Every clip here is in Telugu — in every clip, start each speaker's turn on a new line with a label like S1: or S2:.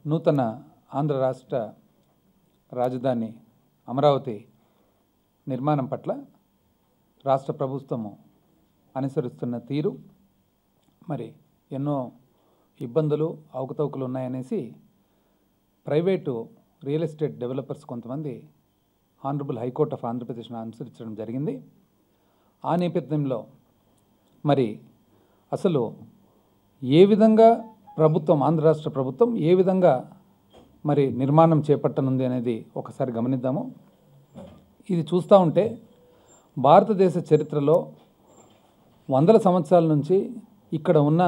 S1: నూతన ఆంధ్ర రాష్ట్ర రాజధాని అమరావతి నిర్మాణం పట్ల రాష్ట్ర ప్రభుత్వము అనుసరిస్తున్న తీరు మరి ఎన్నో ఇబ్బందులు అవకతవకలు ఉన్నాయనేసి ప్రైవేటు రియల్ ఎస్టేట్ డెవలపర్స్ కొంతమంది ఆనరబుల్ హైకోర్ట్ ఆఫ్ ఆంధ్రప్రదేశ్ను అనుసరించడం జరిగింది. ఆ నేపథ్యంలో మరి అసలు ఏ విధంగా ప్రభుత్వం ఆంధ్ర రాష్ట్ర ప్రభుత్వం ఏ విధంగా మరి నిర్మాణం చేపట్టనుంది అనేది ఒకసారి గమనిద్దాము. ఇది చూస్తూ ఉంటే భారతదేశ చరిత్రలో వందల సంవత్సరాల నుంచి ఇక్కడ ఉన్న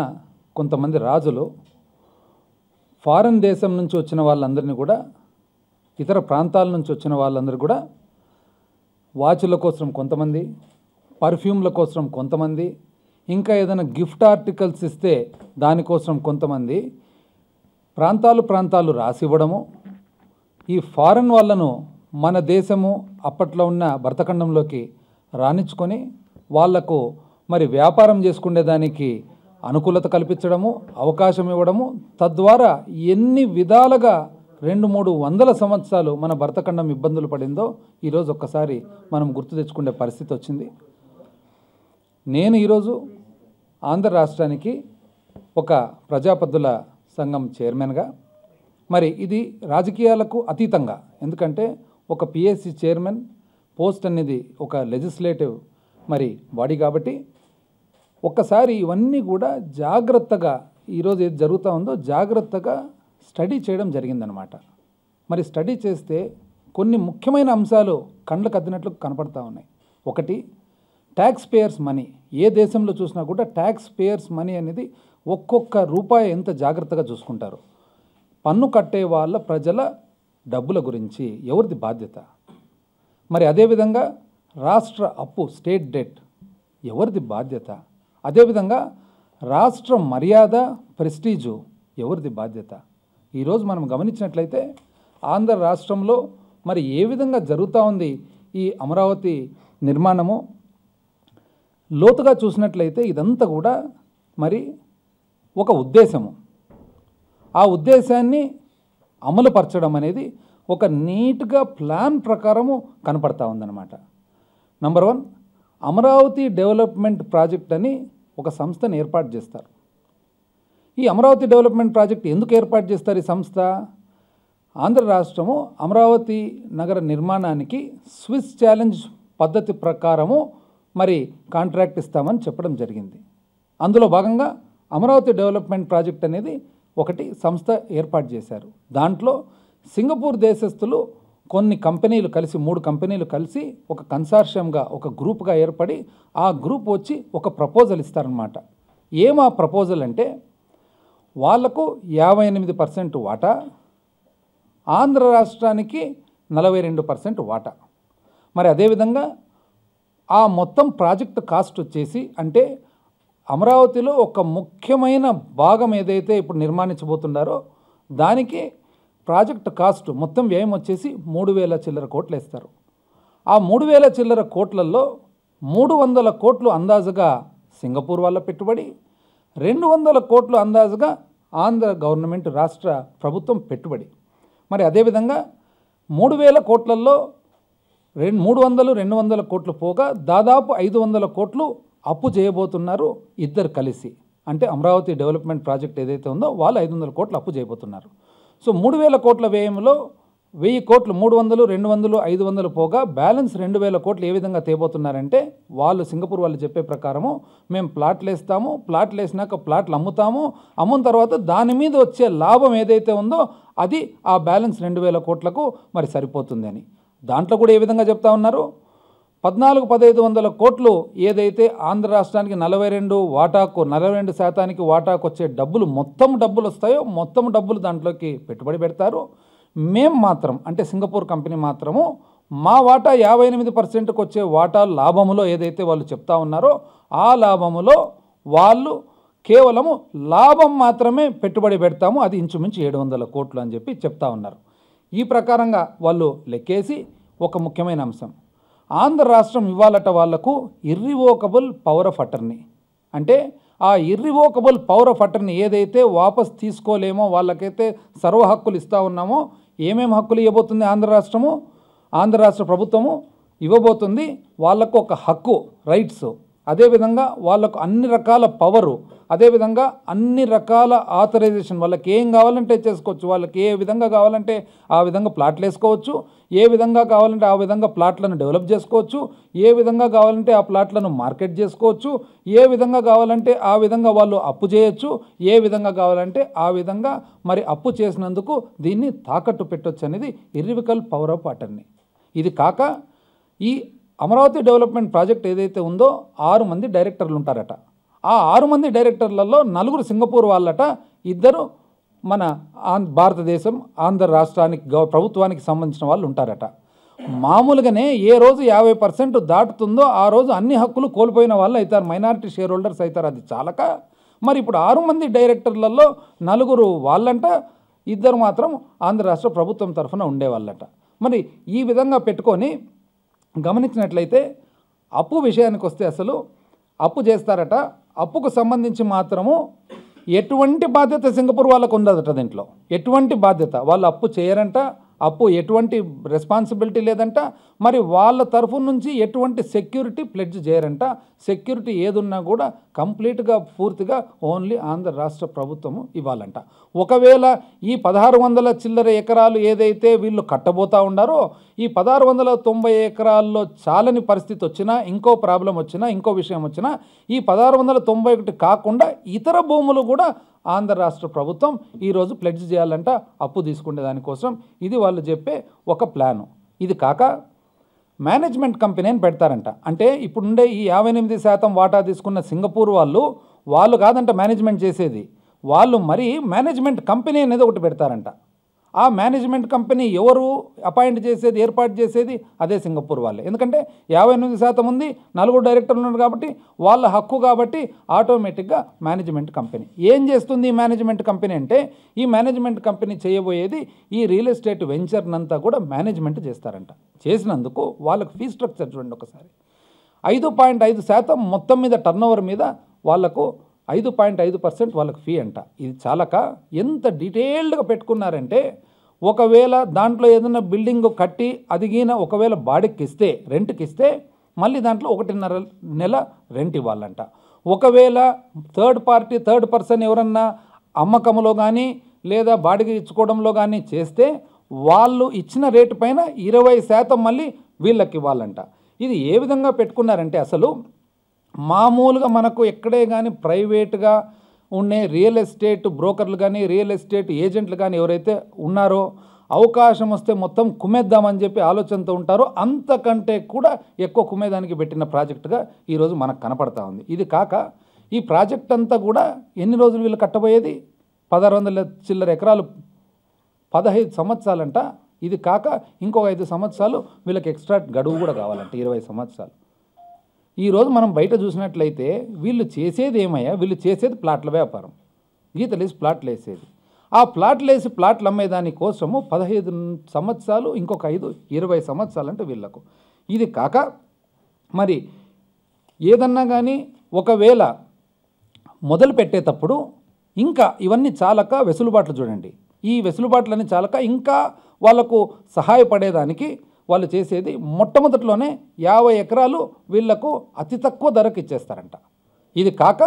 S1: కొంతమంది రాజులు ఫారెన్ దేశం నుంచి వచ్చిన వాళ్ళందరినీ కూడా ఇతర ప్రాంతాల నుంచి వచ్చిన వాళ్ళందరూ కూడా వాచుల కోసం కొంతమంది, పర్ఫ్యూమ్ల కోసం కొంతమంది, ఇంకా ఏదైనా గిఫ్ట్ ఆర్టికల్స్ ఇస్తే దానికోసం కొంతమంది ప్రాంతాలు రాసి ఇవ్వడము, ఈ ఫారెన్ వాళ్ళను మన దేశము అప్పట్లో ఉన్న భరతఖండంలోకి రాణించుకొని వాళ్లకు మరి వ్యాపారం చేసుకునేదానికి అనుకూలత కల్పించడము, అవకాశం ఇవ్వడము, తద్వారా ఎన్ని విధాలుగా 200-300 సంవత్సరాలు మన భరతఖండం ఇబ్బందులు పడిందో ఈరోజు ఒక్కసారి మనం గుర్తు తెచ్చుకునే పరిస్థితి వచ్చింది. నేను ఈరోజు ఆంధ్ర రాష్ట్రానికి ఒక ప్రజాపద్దుల సంఘం చైర్మన్గా, మరి ఇది రాజకీయాలకు అతీతంగా, ఎందుకంటే ఒక పిఎస్సి చైర్మన్ పోస్ట్ అనేది ఒక లెజిస్లేటివ్ మరి బాడీ కాబట్టి ఒక్కసారి ఇవన్నీ కూడా జాగ్రత్తగా ఈరోజు ఏది జరుగుతూ ఉందో జాగ్రత్తగా స్టడీ చేయడం జరిగిందనమాట. మరి స్టడీ చేస్తే కొన్ని ముఖ్యమైన అంశాలు కళ్ళకు అద్దినట్లు కనపడతా ఉన్నాయి. ఒకటి, ట్యాక్స్ పేయర్స్ మనీ. ఏ దేశంలో చూసినా కూడా ట్యాక్స్ పేయర్స్ మనీ అనేది ఒక్కొక్క రూపాయి ఎంత జాగ్రత్తగా చూసుకుంటారు. పన్ను కట్టే వాళ్ళ ప్రజల డబ్బుల గురించి ఎవరిది బాధ్యత? మరి అదేవిధంగా రాష్ట్ర అప్పు, స్టేట్ డెట్ ఎవరిది బాధ్యత? అదేవిధంగా రాష్ట్ర మర్యాద, ప్రెస్టీజు ఎవరిది బాధ్యత? ఈరోజు మనం గమనించినట్లయితే ఆంధ్ర రాష్ట్రంలో మరి ఏ విధంగా జరుగుతూ ఉంది ఈ అమరావతి నిర్మాణము, లోతుగా చూసినట్లయితే ఇదంతా కూడా మరి ఒక ఉద్దేశము. ఆ ఉద్దేశాన్ని అమలుపరచడం అనేది ఒక నీట్గా ప్లాన్ ప్రకారము కనపడతా ఉందన్నమాట. నంబర్ 1, అమరావతి డెవలప్మెంట్ ప్రాజెక్ట్ అని ఒక సంస్థను ఏర్పాటు చేస్తారు. ఈ అమరావతి డెవలప్మెంట్ ప్రాజెక్ట్ ఎందుకు ఏర్పాటు చేస్తారు ఈ సంస్థ? ఆంధ్ర రాష్ట్రము అమరావతి నగర నిర్మాణానికి స్విస్ ఛాలెంజ్ పద్ధతి ప్రకారము మరి కాంట్రాక్ట్ ఇస్తామని చెప్పడం జరిగింది. అందులో భాగంగా అమరావతి డెవలప్మెంట్ ప్రాజెక్ట్ అనేది ఒకటి సంస్థ ఏర్పాటు చేశారు. దాంట్లో సింగపూర్ దేశస్తులు కొన్ని కంపెనీలు కలిసి 3 కంపెనీలు కలిసి ఒక కన్సార్షియంగా ఒక గ్రూప్గా ఏర్పడి ఆ గ్రూప్ వచ్చి ఒక ప్రపోజల్ ఇస్తారనమాట. ఏమా ప్రపోజల్ అంటే వాళ్లకు 58% వాటా, ఆంధ్ర రాష్ట్రానికి 42% వాటా. మరి అదేవిధంగా ఆ మొత్తం ప్రాజెక్ట్ కాస్ట్ వచ్చేసి అంటే అమరావతిలో ఒక ముఖ్యమైన భాగం ఏదైతే ఇప్పుడు నిర్మాణించబోతున్నారో దానికి ప్రాజెక్ట్ కాస్ట్ మొత్తం వ్యయం వచ్చేసి 3,000 చిల్లర కోట్లు వేస్తారు. ఆ 3,000 చిల్లర కోట్లలో 300 కోట్లు అందాజుగా సింగపూర్ వాళ్ళ పెట్టుబడి, 200 కోట్లు అందాజుగా ఆంధ్ర గవర్నమెంట్ రాష్ట్ర ప్రభుత్వం పెట్టుబడి. మరి అదేవిధంగా 3,000 కోట్లలో 300-200 కోట్లు పోగా దాదాపు 500 కోట్లు అప్పు చేయబోతున్నారు ఇద్దరు కలిసి. అంటే అమరావతి డెవలప్మెంట్ ప్రాజెక్ట్ ఏదైతే ఉందో వాళ్ళు 500 కోట్లు అప్పు చేయబోతున్నారు. సో 3,000 కోట్ల వ్యయంలో 1,000 కోట్లు 300, 200, 500 పోగా బ్యాలెన్స్ 2,000 కోట్లు ఏ విధంగా తేబోతున్నారంటే వాళ్ళు సింగపూర్ వాళ్ళు చెప్పే ప్రకారము మేము ప్లాట్లు వేస్తాము, ప్లాట్లు వేసినాక ప్లాట్లు అమ్ముతాము, అమ్మున తర్వాత దాని మీద వచ్చే లాభం ఏదైతే ఉందో అది ఆ బ్యాలెన్స్ 2,000 కోట్లకు మరి సరిపోతుంది అని. దాంట్లో కూడా ఏ విధంగా చెప్తా ఉన్నారు, 14,500 కోట్లు ఏదైతే ఆంధ్ర రాష్ట్రానికి 42% వాటాకు వచ్చే డబ్బులు మొత్తం డబ్బులు వస్తాయో మొత్తం డబ్బులు దాంట్లోకి పెట్టుబడి పెడతారు. మేము మాత్రం అంటే సింగపూర్ కంపెనీ మాత్రము మా వాటా 58%కు వచ్చే వాటా లాభములో ఏదైతే వాళ్ళు చెప్తా ఉన్నారో ఆ లాభములో వాళ్ళు కేవలము లాభం మాత్రమే పెట్టుబడి పెడతాము, అది ఇంచుమించు 700 కోట్లు అని చెప్పి చెప్తా ఉన్నారు. ఈ ప్రకారంగా వాళ్ళు లెక్కేసి ఒక ముఖ్యమైన అంశం, ఆంధ్ర రాష్ట్రం ఇవ్వాలట వాళ్లకు ఇర్రివోకబుల్ పవర్ ఆఫ్ అటర్నీ. అంటే ఆ ఇర్రివోకబుల్ పవర్ ఆఫ్ అటర్నీ ఏదైతే వాపస్ తీసుకోలేమో, వాళ్ళకైతే సర్వ హక్కులు ఇస్తూ ఉన్నామో, ఏమేమి హక్కులు ఇవ్వబోతుంది ఆంధ్ర రాష్ట్ర ప్రభుత్వము ఇవ్వబోతుంది. వాళ్ళకు ఒక హక్కు, రైట్స్, అదేవిధంగా వాళ్ళకు అన్ని రకాల పవరు, అదేవిధంగా అన్ని రకాల ఆథరైజేషన్, వాళ్ళకి ఏం కావాలంటే చేసుకోవచ్చు, వాళ్ళకి ఏ విధంగా కావాలంటే ఆ విధంగా ప్లాట్లు వేసుకోవచ్చు, ఏ విధంగా కావాలంటే ఆ విధంగా ప్లాట్లను డెవలప్ చేసుకోవచ్చు, ఏ విధంగా కావాలంటే ఆ ప్లాట్లను మార్కెట్ చేసుకోవచ్చు, ఏ విధంగా కావాలంటే ఆ విధంగా వాళ్ళు అప్పు చేయొచ్చు, ఏ విధంగా కావాలంటే ఆ విధంగా మరి అప్పు చేసినందుకు దీన్ని తాకట్టు పెట్టొచ్చు అనేది ఇర్రివోకబుల్ పవర్ ఆఫ్ అటర్నీ. ఇది కాక ఈ అమరావతి డెవలప్మెంట్ ప్రాజెక్ట్ ఏదైతే ఉందో 6 మంది డైరెక్టర్లు ఉంటారట. ఆ 6 మంది డైరెక్టర్లలో 4 సింగపూర్ వాళ్ళట, 2 మన భారతదేశం ఆంధ్ర రాష్ట్రానికి ప్రభుత్వానికి సంబంధించిన వాళ్ళు ఉంటారట. మామూలుగానే ఏ రోజు 50% దాటుతుందో ఆ రోజు అన్ని హక్కులు కోల్పోయిన వాళ్ళు అవుతారు, మైనారిటీ షేర్ హోల్డర్స్ అవుతారు. అది చాలక మరి ఇప్పుడు 6 మంది డైరెక్టర్లలో 4 వాళ్ళంట, 2 మాత్రం ఆంధ్ర రాష్ట్ర ప్రభుత్వం తరఫున ఉండేవాళ్ళట. మరి ఈ విధంగా పెట్టుకొని గమనించినట్లయితే అప్పు విషయానికి వస్తే అసలు అప్పు చేస్తారట. అప్పుకు సంబంధించి మాత్రము ఎటువంటి బాధ్యత సింగపూర్ వాళ్ళకు ఉండదట. దీంట్లో ఎటువంటి బాధ్యత, వాళ్ళు అప్పు చేయరంట, అప్పు ఎటువంటి రెస్పాన్సిబిలిటీ లేదంట, మరి వాళ్ళ తరఫు నుంచి ఎటువంటి సెక్యూరిటీ ప్లెడ్జ్ చేయరంట. సెక్యూరిటీ ఏదున్నా కూడా కంప్లీట్గా పూర్తిగా ఓన్లీ ఆంధ్ర రాష్ట్ర ప్రభుత్వము ఇవ్వాలంట. ఒకవేళ ఈ 1600 చిల్లర ఎకరాలు ఏదైతే వీళ్ళు కట్టబోతా ఉన్నారో, ఈ 1690 ఎకరాల్లో చాలని పరిస్థితి వచ్చినా, ఇంకో ప్రాబ్లం వచ్చినా, ఇంకో విషయం వచ్చినా, ఈ 1691 కాకుండా ఇతర భూములు కూడా ఆంధ్ర రాష్ట్ర ప్రభుత్వం ఈరోజు ప్లెడ్జ్ చేయాలంట అప్పు తీసుకునే దానికోసం. ఇది వాళ్ళు చెప్పే ఒక ప్లాను. ఇది కాక మేనేజ్మెంట్ కంపెనీ అని పెడతారంట. అంటే ఇప్పుడుండే ఈ 58% వాటా తీసుకున్న సింగపూర్ వాళ్ళు కాదంట మేనేజ్మెంట్ చేసేది, వాళ్ళు మరి మేనేజ్మెంట్ కంపెనీ అనేది ఒకటి పెడతారంట. ఆ మేనేజ్మెంట్ కంపెనీ ఎవరు అపాయింట్ చేసేది, ఏర్పాటు చేసేది అదే సింగపూర్ వాళ్ళే. ఎందుకంటే 58% ఉంది, 4 డైరెక్టర్లు ఉన్నారు కాబట్టి వాళ్ళ హక్కు, కాబట్టి ఆటోమేటిక్గా మేనేజ్మెంట్ కంపెనీ ఏం చేస్తుంది. ఈ మేనేజ్మెంట్ కంపెనీ అంటే ఈ మేనేజ్మెంట్ కంపెనీ చేయబోయేది ఈ రియల్ ఎస్టేట్ వెంచర్నంతా కూడా మేనేజ్మెంట్ చేస్తారంట. చేసినందుకు వాళ్ళకు ఫీ స్ట్రక్చర్ చూడండి ఒకసారి. 5.5% మొత్తం మీద టర్నోవర్ మీద వాళ్ళకు 5.5% వాళ్ళకి ఫీ అంట. ఇది చాలక ఎంత డీటెయిల్డ్గా పెట్టుకున్నారంటే, ఒకవేళ దాంట్లో ఏదైనా బిల్డింగ్ కట్టి అదిగిన ఒకవేళ బాడికి ఇస్తే, రెంట్కి ఇస్తే మళ్ళీ దాంట్లో 1.5 నెల రెంట్ ఇవ్వాలంట. ఒకవేళ థర్డ్ పర్సన్ ఎవరన్నా అమ్మకంలో కానీ లేదా బాడికి ఇచ్చుకోవడంలో కానీ చేస్తే వాళ్ళు ఇచ్చిన రేటు పైన 20% మళ్ళీ వీళ్ళకి ఇవ్వాలంట. ఇది ఏ విధంగా పెట్టుకున్నారంటే, అసలు మామూలుగా మనకు ఎక్కడే కానీ ప్రైవేట్గా ఉండే రియల్ ఎస్టేట్ బ్రోకర్లు కానీ రియల్ ఎస్టేట్ ఏజెంట్లు కానీ ఎవరైతే ఉన్నారో, అవకాశం వస్తే మొత్తం కుమ్మేద్దామని చెప్పి ఆలోచనతో ఉంటారో, అంతకంటే కూడా ఎక్కువ కుమ్మేదానికి పెట్టిన ప్రాజెక్టుగా ఈరోజు మనకు కనపడతా ఉంది. ఇది కాక ఈ ప్రాజెక్ట్ అంతా కూడా ఎన్ని రోజులు వీళ్ళు కట్టబోయేది, 1600 చిల్లర ఎకరాలు, 15 సంవత్సరాలంట. ఇది కాక ఇంకొక 5 సంవత్సరాలు వీళ్ళకి ఎక్స్ట్రా గడువు కూడా కావాలంట, 20 సంవత్సరాలు. ఈరోజు మనం బయట చూసినట్లయితే వీళ్ళు చేసేది ఏమయ్యా, వీళ్ళు చేసేది ప్లాట్ల వ్యాపారం, గీతలేసి ప్లాట్లు వేసేది. ఆ ప్లాట్లు వేసి ప్లాట్లు అమ్మేదాని కోసము 15 సంవత్సరాలు, ఇంకొక 5 20 సంవత్సరాలు అంటే వీళ్ళకు. ఇది కాక మరి ఏదన్నా కానీ ఒకవేళ మొదలు పెట్టేటప్పుడు ఇంకా ఇవన్నీ చాలక వెసులుబాట్లు చూడండి, ఈ వెసులుబాట్లన్నీ చాలక ఇంకా వాళ్ళకు సహాయపడేదానికి వాళ్ళు చేసేది మొట్టమొదటిలోనే 50 ఎకరాలు వీళ్లకు అతి తక్కువ ధరకు ఇచ్చేస్తారంట. ఇది కాక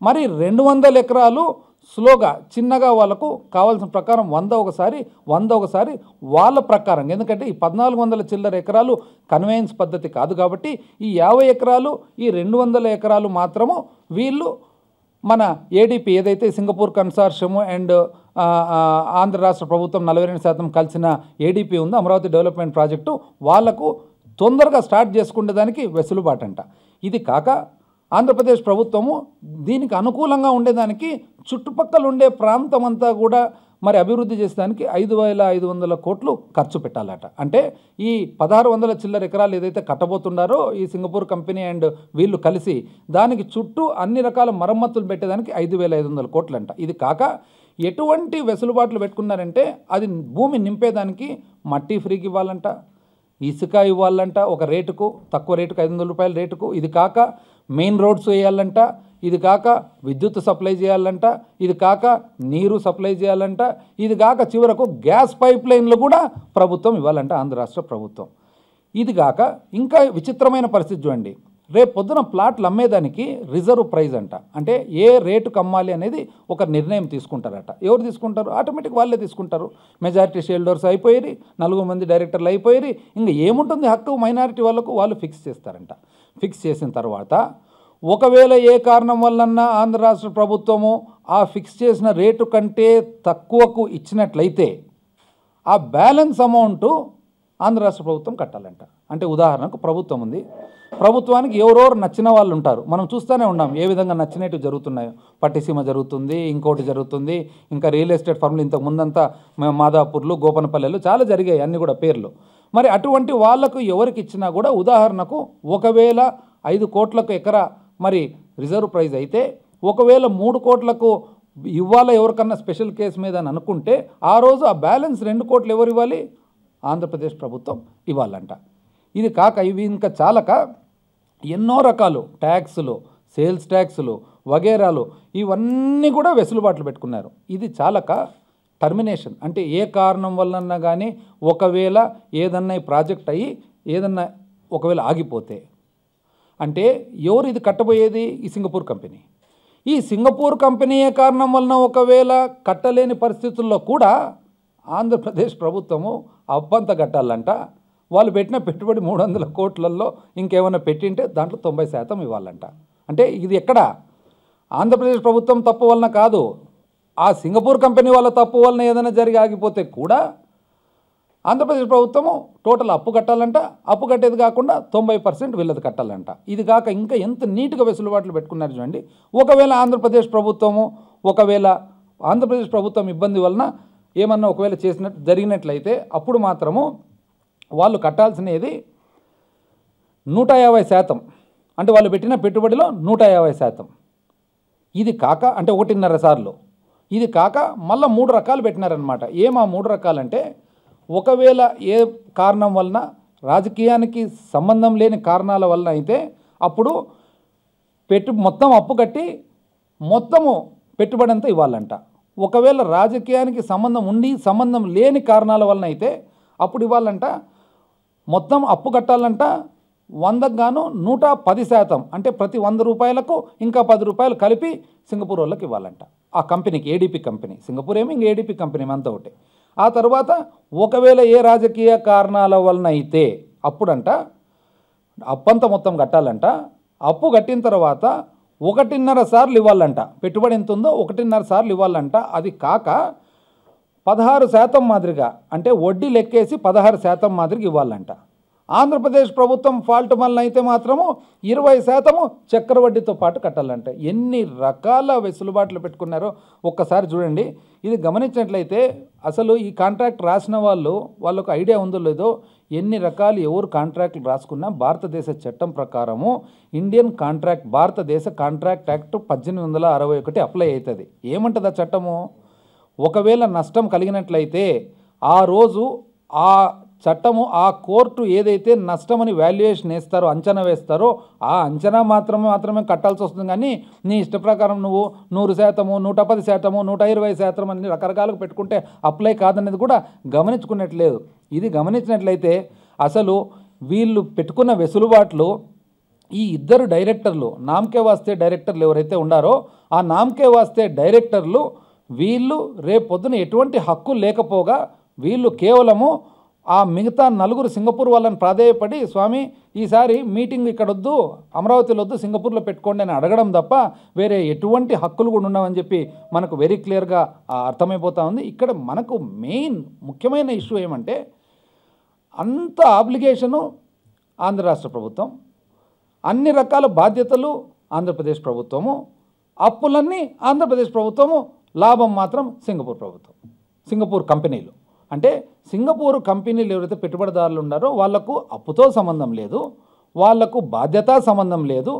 S1: మరి 200 ఎకరాలు స్లోగా చిన్నగా వాళ్ళకు కావాల్సిన ప్రకారం 100 ఒకసారి వాళ్ళ ప్రకారం. ఎందుకంటే ఈ 1400 చిల్లర ఎకరాలు కన్వేయన్స్ పద్ధతి కాదు కాబట్టి ఈ 50 ఎకరాలు, ఈ 200 ఎకరాలు మాత్రము వీళ్ళు మన ఏడీపీ ఏదైతే సింగపూర్ కన్సార్షియం అండ్ ఆంధ్ర రాష్ట్ర ప్రభుత్వం 42% కలిసిన ఏడీపీ ఉందో అమరావతి డెవలప్మెంట్ ప్రాజెక్టు, వాళ్లకు తొందరగా స్టార్ట్ చేసుకునేదానికి వెసులుబాటంట. ఇది కాక ఆంధ్రప్రదేశ్ ప్రభుత్వము దీనికి అనుకూలంగా ఉండేదానికి చుట్టుపక్కల ఉండే ప్రాంతం అంతా కూడా మరి అభివృద్ధి చేసేదానికి 5,500 కోట్లు ఖర్చు పెట్టాలట. అంటే ఈ 1600 చిల్లర ఎకరాలు ఏదైతే కట్టబోతున్నారో ఈ సింగపూర్ కంపెనీ అండ్ వీళ్ళు కలిసి, దానికి చుట్టూ అన్ని రకాల మరమ్మతులు పెట్టేదానికి 5,500 కోట్లు అంట. ఇది కాక ఎటువంటి వెసులుబాట్లు పెట్టుకున్నారంటే, అది భూమి నింపేదానికి మట్టి ఫ్రీకి ఇవ్వాలంట, ఇసుక ఇవ్వాలంట ఒక రేటుకు, తక్కువ రేటుకు 500 రూపాయల రేటుకు. ఇది కాక మెయిన్ రోడ్స్ వేయాలంట, ఇది కాక విద్యుత్ సప్లై చేయాలంట, ఇది కాక నీరు సప్లై చేయాలంట, ఇది కాక చివరకు గ్యాస్ పైప్ లైన్లు కూడా ప్రభుత్వం ఇవ్వాలంట, ఆంధ్ర రాష్ట్ర ప్రభుత్వం. ఇది కాక ఇంకా విచిత్రమైన పరిస్థితి చూడండి, రేపు పొద్దున ప్లాట్లు అమ్మేదానికి రిజర్వ్ ప్రైజ్ అంట. అంటే ఏ రేటుకు అమ్మాలి అనేది ఒక నిర్ణయం తీసుకుంటారట. ఎవరు తీసుకుంటారు? ఆటోమేటిక్ వాళ్ళే తీసుకుంటారు. మెజారిటీ షేల్డర్స్ అయిపోయి, 4 మంది డైరెక్టర్లు అయిపోయి, ఇంకా ఏముంటుంది హక్కు మైనారిటీ వాళ్ళకు, వాళ్ళు ఫిక్స్ చేస్తారంట. ఫిక్స్ చేసిన తర్వాత ఒకవేళ ఏ కారణం వల్లన్నా ఆంధ్ర రాష్ట్ర ప్రభుత్వము ఆ ఫిక్స్ చేసిన రేటు కంటే తక్కువకు ఇచ్చినట్లయితే ఆ బ్యాలెన్స్ అమౌంట్ ఆంధ్ర రాష్ట్ర ప్రభుత్వం కట్టాలంట. అంటే ఉదాహరణకు ప్రభుత్వం ఉంది, ప్రభుత్వానికి ఎవరెవరు నచ్చిన వాళ్ళు ఉంటారు. మనం చూస్తూనే ఉన్నాం ఏ విధంగా నచ్చినట్టు జరుగుతున్నాయో. పట్టిసీమ జరుగుతుంది, ఇంకోటి జరుగుతుంది, ఇంకా రియల్ ఎస్టేట్ ఫర్మ్లు ఇంతకు ముందంతా మాదాపూర్లు, గోపనపల్లెలు చాలా జరిగాయి, అన్నీ కూడా పేర్లు. మరి అటువంటి వాళ్లకు ఎవరికి ఇచ్చినా కూడా, ఉదాహరణకు ఒకవేళ 5 కోట్లకు ఎకరా మరి రిజర్వ్ ప్రైజ్ అయితే, ఒకవేళ 3 కోట్లకు ఇవ్వాలా ఎవరికన్నా స్పెషల్ కేసు మీద అని అనుకుంటే, ఆ రోజు ఆ బ్యాలెన్స్ 2 కోట్లు ఎవరు ఇవ్వాలి? ఆంధ్రప్రదేశ్ ప్రభుత్వం ఇవ్వాలంట. ఇది కాక ఇవి ఇంకా చాలక ఎన్నో రకాలు ట్యాక్సులు, సేల్స్ ట్యాక్సులు వగేరాలు ఇవన్నీ కూడా వెసులుబాట్లు పెట్టుకున్నారు. ఇది చాలక టర్మినేషన్, అంటే ఏ కారణం వల్లన్నా కానీ ఒకవేళ ఏదన్నా ఈ ప్రాజెక్ట్ అయ్యి ఏదన్నా ఒకవేళ ఆగిపోతే, అంటే ఎవరు ఇది కట్టబోయేది? ఈ సింగపూర్ కంపెనీ. ఈ సింగపూర్ కంపెనీ ఏ కారణం వలన ఒకవేళ కట్టలేని పరిస్థితుల్లో కూడా ఆంధ్రప్రదేశ్ ప్రభుత్వము అప్పంత కట్టాలంట. వాళ్ళు పెట్టిన పెట్టుబడి 300 కోట్లలో ఇంకేమైనా పెట్టింటే దాంట్లో 90% ఇవ్వాలంట. అంటే ఇది ఎక్కడ? ఆంధ్రప్రదేశ్ ప్రభుత్వం తప్పు వలన కాదు, ఆ సింగపూర్ కంపెనీ వాళ్ళ తప్పు వలన ఏదైనా జరిగి ఆగిపోతే కూడా ఆంధ్రప్రదేశ్ ప్రభుత్వము టోటల్ అప్పు కట్టాలంట. అప్పు కట్టేది కాకుండా 90% వీళ్ళది కట్టాలంట. ఇది కాక ఇంకా ఎంత నీట్గా వెసులుబాట్లు పెట్టుకున్నారు చూడండి. ఒకవేళ ఆంధ్రప్రదేశ్ ప్రభుత్వం ఇబ్బంది వలన ఏమన్నా ఒకవేళ జరిగినట్లయితే అప్పుడు మాత్రము వాళ్ళు కట్టాల్సినది 150%. అంటే వాళ్ళు పెట్టిన పెట్టుబడిలో 150%. ఇది కాక అంటే 1.5 సార్లు. ఇది కాక మళ్ళీ 3 రకాలు పెట్టినారనమాట. ఏమా 3 రకాలంటే, ఒకవేళ ఏ కారణం వలన రాజకీయానికి సంబంధం లేని కారణాల వలన అయితే అప్పుడు మొత్తం అప్పు కట్టి మొత్తము పెట్టుబడి అంతా ఇవ్వాలంట. ఒకవేళ రాజకీయానికి సంబంధం లేని కారణాల వలన అయితే అప్పుడు ఇవ్వాలంట. మొత్తం అప్పు కట్టాలంట 100కు గాను 110%. అంటే ప్రతి 100 రూపాయలకు ఇంకా 10 రూపాయలు కలిపి సింగపూర్ వాళ్ళకి ఇవ్వాలంట. ఆ కంపెనీకి, ఏడీపీ కంపెనీ, సింగపూర్ ఏమి ఇంక ఏడీపీ కంపెనీ అంతా ఒకటి. ఆ తర్వాత ఒకవేళ ఏ రాజకీయ కారణాల వలన అయితే అప్పుడంట అప్పంతా మొత్తం కట్టాలంట. అప్పు కట్టిన తర్వాత 1.5 సార్లు ఇవ్వాలంట. పెట్టుబడి ఎంత ఉందో 1.5 సార్లు ఇవ్వాలంట. అది కాక 16% మాదిరిగా, అంటే వడ్డీ లెక్కేసి 16% మాదిరిగా ఇవ్వాలంట. ఆంధ్రప్రదేశ్ ప్రభుత్వం ఫాల్ట్ వలన అయితే మాత్రము 20% చక్రవడ్డీతో పాటు కట్టాలంట. ఎన్ని రకాల వెసులుబాట్లు పెట్టుకున్నారో ఒక్కసారి చూడండి. ఇది గమనించినట్లయితే అసలు ఈ కాంట్రాక్ట్ రాసిన వాళ్ళకు ఐడియా ఉందో లేదో, ఎన్ని రకాలు ఎవరు కాంట్రాక్ట్లు రాసుకున్నా భారతదేశ చట్టం ప్రకారము భారతదేశ కాంట్రాక్ట్ యాక్ట్ 1861 అప్లై అవుతుంది. ఏమంటుంది ఆ చట్టము? ఒకవేళ నష్టం కలిగినట్లయితే ఆ రోజు ఆ చట్టము, ఆ కోర్టు ఏదైతే నష్టమని వాల్యుయేషన్ వేస్తారో, అంచనా వేస్తారో, ఆ అంచనా మాత్రమే కట్టాల్సి వస్తుంది. కానీ నీ ఇష్ట ప్రకారం నువ్వు 100%, 110%, 120% అని రకరకాలుగా పెట్టుకుంటే అప్లై కాదనేది కూడా గమనించుకున్నట్లేదు. ఇది గమనించినట్లయితే అసలు వీళ్ళు పెట్టుకున్న వెసులుబాట్లు, ఈ 2 డైరెక్టర్లు, నామకే వాస్తే డైరెక్టర్లు ఎవరైతే ఉన్నారో ఆ నామకే వాస్తే డైరెక్టర్లు వీళ్ళు రేపు పొద్దున ఎటువంటి హక్కు లేకపోగా వీళ్ళు కేవలము ఆ మిగతా 4 సింగపూర్ వాళ్ళని ప్రాధేయపడి, స్వామి ఈసారి మీటింగ్ ఇక్కడ వద్దు, అమరావతిలో వద్దు, సింగపూర్లో పెట్టుకోండి అని అడగడం తప్ప వేరే ఎటువంటి హక్కులు కూడా ఉండవని చెప్పి మనకు వెరీ క్లియర్గా అర్థమైపోతూ ఉంది. ఇక్కడ మనకు ముఖ్యమైన ఇష్యూ ఏమంటే, అంత ఆబ్లిగేషను ఆంధ్ర రాష్ట్ర ప్రభుత్వం, అన్ని రకాల బాధ్యతలు ఆంధ్రప్రదేశ్ ప్రభుత్వము, అప్పులన్నీ ఆంధ్రప్రదేశ్ ప్రభుత్వము, లాభం మాత్రం సింగపూర్ కంపెనీలు. అంటే సింగపూర్ కంపెనీలు ఎవరైతే పెట్టుబడిదారులు ఉన్నారో వాళ్లకు అప్పుతో సంబంధం లేదు, వాళ్లకు బాధ్యత సంబంధం లేదు,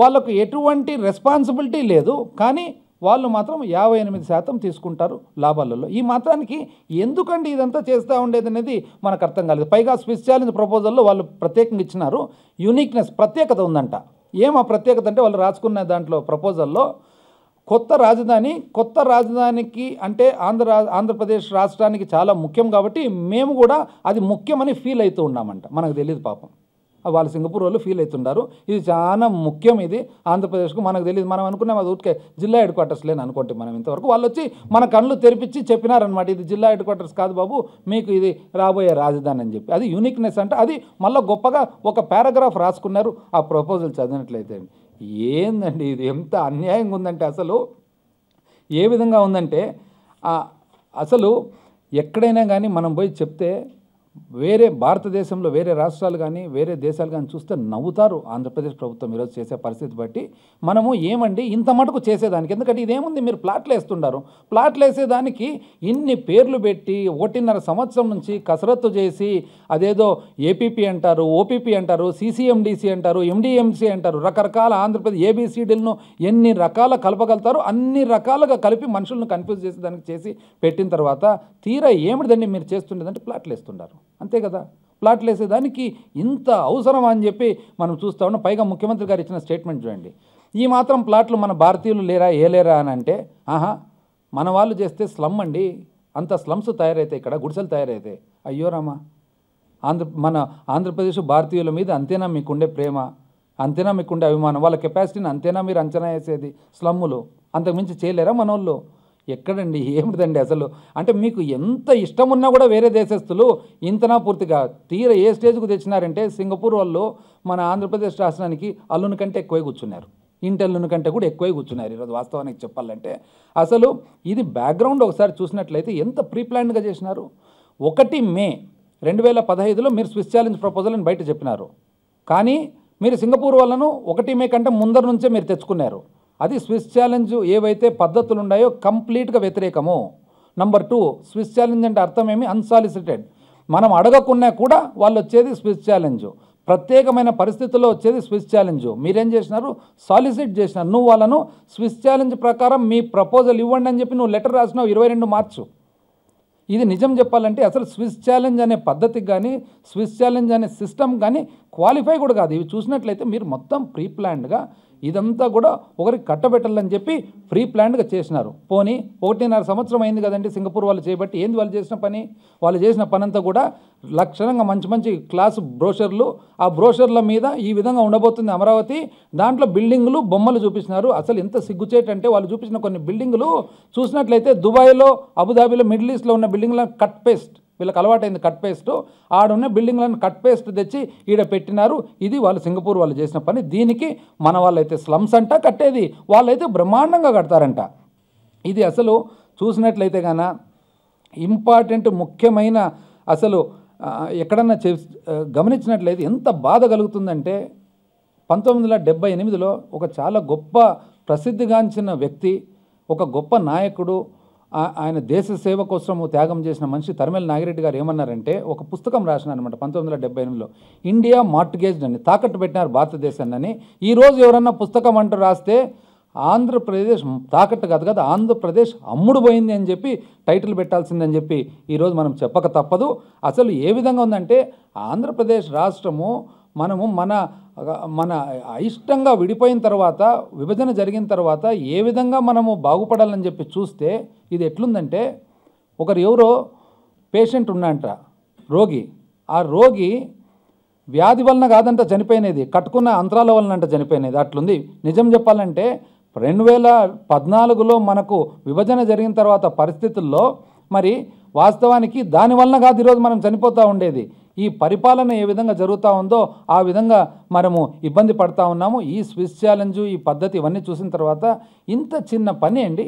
S1: వాళ్లకు ఎటువంటి రెస్పాన్సిబిలిటీ లేదు. కానీ వాళ్ళు మాత్రం 58% తీసుకుంటారు లాభాలలో. ఈ మాత్రానికి ఎందుకండి ఇదంతా చేస్తూ ఉండేది అనేది మనకు అర్థం కాలేదు. పైగా స్విస్ ఛాలెంజ్ ప్రపోజల్లో వాళ్ళు ప్రత్యేకంగా ఇచ్చినారు, యూనిక్నెస్, ప్రత్యేకత ఉందంట. ఏం ఆ ప్రత్యేకత అంటే వాళ్ళు రాసుకున్న దాంట్లో ప్రపోజల్లో కొత్త రాజధానికి అంటే ఆంధ్రప్రదేశ్ రాష్ట్రానికి చాలా ముఖ్యం కాబట్టి మేము కూడా అది ముఖ్యమని ఫీల్ అవుతూ ఉన్నామంట. మనకు తెలియదు పాపం, వాళ్ళు సింగపూర్ వాళ్ళు ఫీల్ అవుతుంటారు. ఇది చాలా ముఖ్యం, ఇది ఆంధ్రప్రదేశ్కు. మనకు తెలియదు, మనం అనుకున్నాం అది ఊరికే జిల్లా హెడ్ క్వార్టర్స్ లేని అనుకుంటే మనం ఇంతవరకు. వాళ్ళు వచ్చి మన కళ్ళు తెరిపించి చెప్పినారనమాట, ఇది జిల్లా హెడ్ క్వార్టర్స్ కాదు బాబు, మీకు ఇది రాబోయే రాజధాని అని చెప్పి. అది యూనిక్నెస్ అంటే అది మళ్ళీ గొప్పగా ఒక పారాగ్రాఫ్ రాసుకున్నారు ఆ ప్రపోజల్ చదివినట్లయితే. ఏందండి ఇది, ఎంత అన్యాయంగా ఉందంటే అసలు ఏ విధంగా ఉందంటే అసలు ఎక్కడైనా కానీ మనం పోయి చెప్తే వేరే భారతదేశంలో వేరే రాష్ట్రాలు కానీ వేరే దేశాలు కానీ చూస్తే నవ్వుతారు. ఆంధ్రప్రదేశ్ ప్రభుత్వం ఈరోజు చేసే పరిస్థితి బట్టి మనము ఏమండి ఇంత మటుకు చేసేదానికి, ఎందుకంటే ఇదేముంది, మీరు ప్లాట్లు వేస్తుంటారు, ప్లాట్లు వేసేదానికి ఇన్ని పేర్లు పెట్టి 1.5 సంవత్సరం నుంచి కసరత్తు చేసి అదేదో ఏపీపీ అంటారు, ఓపీపీ అంటారు, సీసీఎండీసీ అంటారు, ఎండిఎంసీ అంటారు, రకరకాల ఆంధ్రప్రదేశ్ ఏబీసీడీలను ఎన్ని రకాల కలపగలుగుతారు, అన్ని రకాలుగా కలిపి మనుషులను కన్ఫ్యూజ్ చేసేదానికి చేసి పెట్టిన తర్వాత తీరా ఏమిటిదండి మీరు చేస్తుండేదంటే ప్లాట్లు వేస్తుంటారు, అంతే కదా. ప్లాట్లు వేసేదానికి ఇంత అవసరమా అని చెప్పి మనం చూస్తూ ఉన్నాం. పైగా ముఖ్యమంత్రి గారు ఇచ్చిన స్టేట్మెంట్ చూడండి, ఈ మాత్రం ప్లాట్లు మన భారతీయులు లేరా అని అంటే, మన వాళ్ళు చేస్తే స్లమ్ అండి, అంత స్లమ్స్ తయారైతాయి, ఇక్కడ గుడిసెలు తయారైతాయి. అయ్యో రామా, మన ఆంధ్రప్రదేశ్ భారతీయుల మీద అంతేనా మీకుండే ప్రేమ, అంతేనా మీకుండే అభిమానం, వాళ్ళ కెపాసిటీని అంతేనా మీరు అంచనా వేసేది? స్లమ్ములు అంతకుమించి చేయలేరా మనోళ్ళు? ఎక్కడండి, ఏమిటిదండి అసలు? అంటే మీకు ఎంత ఇష్టం ఉన్నా కూడా వేరే దేశస్తులు ఇంతనా పూర్తిగా తీర ఏ స్టేజ్కు తెచ్చినారంటే సింగపూర్ వాళ్ళు మన ఆంధ్రప్రదేశ్ రాష్ట్రానికి అల్లుని కంటే ఎక్కువే కూర్చున్నారు, ఇంటల్లుని కంటే కూడా ఎక్కువే కూర్చున్నారు ఈరోజు వాస్తవానికి చెప్పాలంటే. అసలు ఇది బ్యాక్గ్రౌండ్ ఒకసారి చూసినట్లయితే ఎంత ప్రీ ప్లాన్డ్గా చేసినారు. 1 మే 2015లో మీరు స్విస్ ఛాలెంజ్ ప్రపోజల్ అని బయట చెప్పినారు, కానీ మీరు సింగపూర్ వాళ్ళను 1 మే కంటే ముందర నుంచే మీరు తెచ్చుకున్నారు. అది స్విస్ ఛాలెంజ్ ఏవైతే పద్ధతులు ఉన్నాయో కంప్లీట్గా వ్యతిరేకము. నంబర్ 2, స్విస్ ఛాలెంజ్ అంటే అర్థం ఏమి? అన్సాలిసిటెడ్, మనం అడగకున్నా కూడా వాళ్ళు వచ్చేది స్విస్ ఛాలెంజ్, ప్రత్యేకమైన పరిస్థితుల్లో వచ్చేది స్విస్ ఛాలెంజ్. మీరేం చేసినారు? సాలిసిట్ చేసినారు. నువ్వు వాళ్ళను స్విస్ ఛాలెంజ్ ప్రకారం మీ ప్రపోజల్ ఇవ్వండి అని చెప్పి నువ్వు లెటర్ రాసినావు 22 మార్చు. ఇది నిజం చెప్పాలంటే అసలు స్విస్ ఛాలెంజ్ అనే పద్ధతికి కానీ స్విస్ ఛాలెంజ్ అనే సిస్టమ్ కానీ క్వాలిఫై కూడా కాదు. ఇవి చూసినట్లయితే మీరు మొత్తం ప్రీ ప్లాన్డ్గా ఇదంతా కూడా ఒకరికి కట్టబెట్టాలని చెప్పి ప్రీ ప్లాన్డ్గా చేసినారు. పోనీ 1.5 సంవత్సరం అయింది కదండి సింగపూర్ వాళ్ళు చేయబట్టి. ఏంది వాళ్ళు చేసిన పని? వాళ్ళు చేసిన పని అంతా కూడా లక్షణంగా మంచి క్లాసు బ్రోషర్లు, ఆ బ్రోషర్ల మీద ఈ విధంగా ఉండబోతుంది అమరావతి, దాంట్లో బిల్డింగులు బొమ్మలు చూపించినారు. అసలు ఎంత సిగ్గుచేటంటే వాళ్ళు చూపించిన కొన్ని బిల్డింగులు చూసినట్లయితే దుబాయ్లో, అబుదాబీలో, మిడిల్ ఈస్ట్లో ఉన్న బిల్డింగ్లను కట్ పేస్ట్, వీళ్ళకి అలవాటైంది కట్ పేస్ట్, ఆడున్న బిల్డింగ్లను కట్ పేస్ట్ తెచ్చి ఈడ పెట్టినారు. ఇది వాళ్ళు సింగపూర్ వాళ్ళు చేసిన పని. దీనికి మన వాళ్ళైతే స్లమ్స్ అంట కట్టేది, వాళ్ళైతే బ్రహ్మాండంగా కడతారంట. ఇది అసలు చూసినట్లయితే గాన ఇంపార్టెంట్ ముఖ్యమైన అసలు ఎక్కడన్నా గమనించినట్లయితే ఎంత బాధ కలుగుతుందంటే 1978లో ఒక చాలా గొప్ప ప్రసిద్ధిగాంచిన వ్యక్తి, ఒక గొప్ప నాయకుడు, ఆయన దేశ సేవ కోసం త్యాగం చేసిన మనిషి తరిమెల నాగిరెడ్డి గారు ఏమన్నారంటే ఒక పుస్తకం రాసినారనమాట 1978లో, ఇండియా మార్ట్గేజ్డ్ అని, తాకట్టు పెట్టినారు భారతదేశాన్ని అని. ఈరోజు ఎవరన్నా పుస్తకం అంటూ రాస్తే ఆంధ్రప్రదేశ్ తాకట్టు కాదు కదా, ఆంధ్రప్రదేశ్ అమ్ముడు పోయింది అని చెప్పి టైటిల్ పెట్టాల్సిందని చెప్పి ఈరోజు మనం చెప్పక తప్పదు. అసలు ఏ విధంగా ఉందంటే ఆంధ్రప్రదేశ్ రాష్ట్రము మనము మన అయిష్టంగా విడిపోయిన తర్వాత, విభజన జరిగిన తర్వాత ఏ విధంగా మనము బాగుపడాలని చెప్పి చూస్తే ఇది ఎట్లుందంటే, ఎవరో పేషెంట్ ఉన్నంట, రోగి, ఆ రోగి వ్యాధి వలన కాదంట చనిపోయినది, కట్టుకున్న అంతరాల వలన అంట చనిపోయినది. అట్లుంది. నిజం చెప్పాలంటే 2014లో మనకు విభజన జరిగిన తర్వాత పరిస్థితుల్లో మరి వాస్తవానికి దానివలన కాదు ఈరోజు మనం చనిపోతూ ఉండేది. ఈ పరిపాలన ఏ విధంగా జరుగుతూ ఉందో ఆ విధంగా మనము ఇబ్బంది పడుతూ ఉన్నాము. ఈ స్విస్ ఛాలెంజ్, ఈ పద్ధతి ఇవన్నీ చూసిన తర్వాత ఇంత చిన్న పని అండి,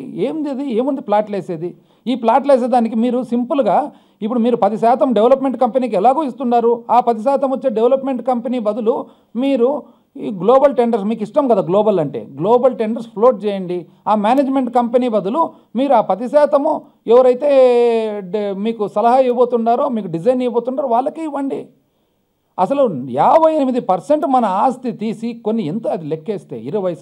S1: ఏముంది ప్లాట్లు వేసేది? ఈ ప్లాట్లు వేసేదానికి మీరు సింపుల్గా ఇప్పుడు మీరు 10% డెవలప్మెంట్ కంపెనీకి ఎలాగో ఇస్తున్నారు, ఆ 10% వచ్చే డెవలప్మెంట్ కంపెనీ బదులు మీరు ఈ గ్లోబల్ టెండర్స్, మీకు ఇష్టం కదా గ్లోబల్ అంటే, గ్లోబల్ టెండర్స్ ఫ్లోట్ చేయండి. ఆ మేనేజ్మెంట్ కంపెనీ బదులు మీరు ఆ 10% ఎవరైతే మీకు సలహా ఇవ్వబోతున్నారో, మీకు డిజైన్ ఇవ్వబోతున్నారో వాళ్ళకే ఇవ్వండి. అసలు 58% మన ఆస్తి తీసి కొన్ని ఎంత అది లెక్కేస్తే 20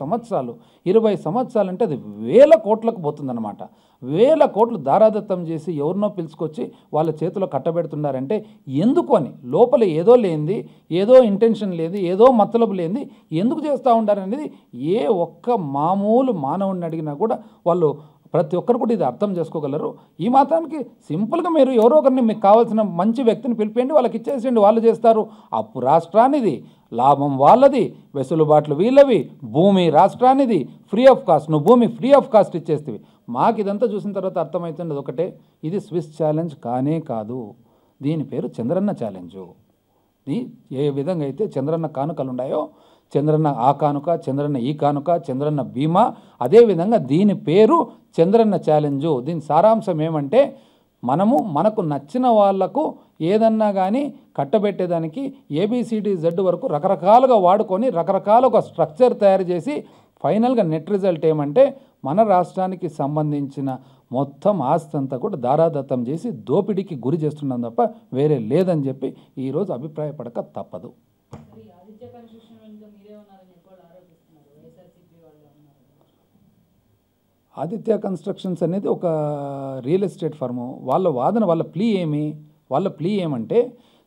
S1: సంవత్సరాలు అంటే అది వేల కోట్లకు పోతుందన్నమాట. వేల కోట్లు దారాదత్తం చేసి ఎవరినో పిలుచుకొచ్చి వాళ్ళ చేతిలో కట్టబెడుతున్నారంటే ఎందుకు అని, లోపల ఏదో లేనిది, ఏదో ఇంటెన్షన్ లేదు, ఏదో మతలబు లేనిది ఎందుకు చేస్తూ ఉంటారనేది ఏ ఒక్క మామూలు మానవుడిని అడిగినా కూడా వాళ్ళు ప్రతి ఒక్కరు కూడా ఇది అర్థం చేసుకోగలరు. ఈ మాత్రానికి సింపుల్గా మీరు ఎవరో ఒకరిని మీకు కావాల్సిన మంచి వ్యక్తిని పిలిపేయండి, వాళ్ళకి ఇచ్చేసేయండి, వాళ్ళు చేస్తారు. అప్పు రాష్ట్రానిది, లాభం వాళ్ళది, వెసులుబాట్లు వీళ్ళవి, భూమి రాష్ట్రానిది, ఫ్రీ ఆఫ్ కాస్ట్, నువ్వు భూమి ఫ్రీ ఆఫ్ కాస్ట్ ఇచ్చేస్తేవి. మాకు ఇదంతా చూసిన తర్వాత అర్థమవుతుంది ఒకటే, ఇది స్విస్ ఛాలెంజ్ కానే కాదు, దీని పేరు చంద్రన్న ఛాలెంజు. ఏ విధంగా అయితే చంద్రన్న కానుకలు ఉన్నాయో, చంద్రన్న ఆ కానుక, చంద్రన్న ఈ కానుక, చంద్రన్న బీమా, అదేవిధంగా దీని పేరు చంద్రన్న ఛాలెంజు. దీని సారాంశం ఏమంటే మనకు నచ్చిన వాళ్లకు ఏదన్నా కానీ కట్టబెట్టేదానికి ABCD Z వరకు రకరకాలుగా వాడుకొని రకరకాల ఒక స్ట్రక్చర్ తయారు చేసి ఫైనల్గా నెట్ రిజల్ట్ ఏమంటే మన రాష్ట్రానికి సంబంధించిన మొత్తం ఆస్తి అంతా కూడా దారాదత్తం చేసి దోపిడీకి గురి చేస్తున్నాం తప్ప వేరే లేదని చెప్పి ఈరోజు అభిప్రాయపడక తప్పదు. ఆదిత్య కన్స్ట్రక్షన్స్ అనేది ఒక రియల్ ఎస్టేట్ ఫర్ము. వాళ్ళ వాదన, వాళ్ళ ప్లీ ఏమంటే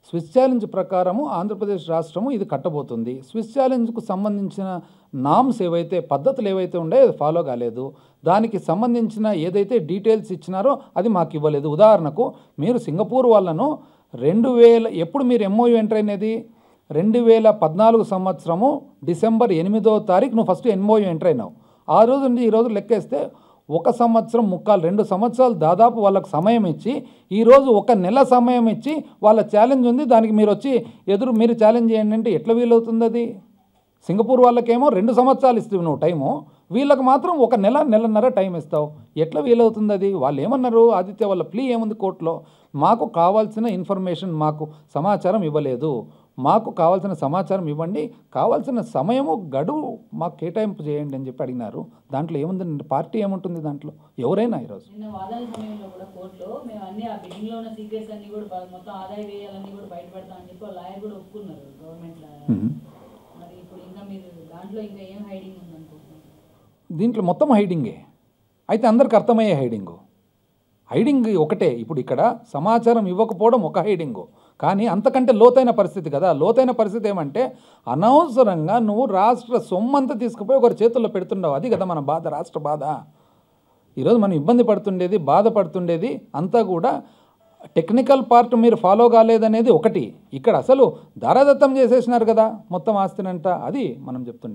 S1: స్విస్ ఛాలెంజ్ ప్రకారము ఆంధ్రప్రదేశ్ రాష్ట్రము ఇది కట్టబోతుంది. స్విస్ ఛాలెంజ్కు సంబంధించిన నామ్స్ ఏవైతే, పద్ధతులు ఏవైతే ఉన్నాయో అది ఫాలో కాలేదు. దానికి సంబంధించిన ఏదైతే డీటెయిల్స్ ఇచ్చినారో అది మాకు ఇవ్వలేదు. ఉదాహరణకు మీరు సింగపూర్ వాళ్ళను 2000 ఎప్పుడు మీరు MOU ఎంటర్ అయినది 2014 సంవత్సరము డిసెంబర్ 8వ తారీఖు నువ్వు ఫస్ట్ MOU ఎంటర్ అయినావు. ఆ రోజు నుండి ఈ రోజు లెక్కేస్తే 1 సంవత్సరం ముక్కాలు 2 సంవత్సరాలు దాదాపు వాళ్ళకు సమయం ఇచ్చి, ఈరోజు 1 నెల సమయం ఇచ్చి వాళ్ళ ఛాలెంజ్ ఉంది, దానికి మీరు వచ్చి మీరు ఛాలెంజ్ చేయండి అంటే ఎట్లా వీలవుతుంది? అది సింగపూర్ వాళ్ళకేమో 2 సంవత్సరాలు ఇస్తావు నువ్వు టైము, వీళ్ళకి మాత్రం 1 నెల నెలన్నర టైం ఇస్తావు, ఎట్లా వీలవుతుంది? అది వాళ్ళు ఏమన్నారు, ఆదిత్య వాళ్ళ ప్లీ ఏముంది కోర్టులో, మాకు కావాల్సిన ఇన్ఫర్మేషన్, మాకు సమాచారం ఇవ్వలేదు, మాకు కావాల్సిన సమాచారం ఇవ్వండి, కావాల్సిన సమయము గడువు మాకు కేటాయింపు చేయండి అని చెప్పి అడిగినారు. దాంట్లో ఏముంది, పార్టీ ఏముంటుంది దాంట్లో? ఎవరైనా ఈరోజు దీంట్లో మొత్తం హైడింగే అయితే అందరికి అర్థమయ్యే హైడింగ్ ఒకటే. ఇప్పుడు ఇక్కడ సమాచారం ఇవ్వకపోవడం ఒక హైడింగు, కానీ అంతకంటే లోతైన పరిస్థితి కదా. లోతైన పరిస్థితి ఏమంటే అనవసరంగా నువ్వు రాష్ట్ర సొమ్మంతా తీసుకుపోయి ఒకరి చేతుల్లో పెడుతుండవు. అది కదా మన బాధ, రాష్ట్ర బాధ. ఈరోజు మనం ఇబ్బంది పడుతుండేది, బాధపడుతుండేది అంతా కూడా టెక్నికల్ పార్ట్ మీరు ఫాలో కాలేదనేది ఒకటి. ఇక్కడ అసలు దారాదత్తం చేసేసినారు కదా మొత్తం ఆస్తినంతా, అది మనం చెప్తుండే.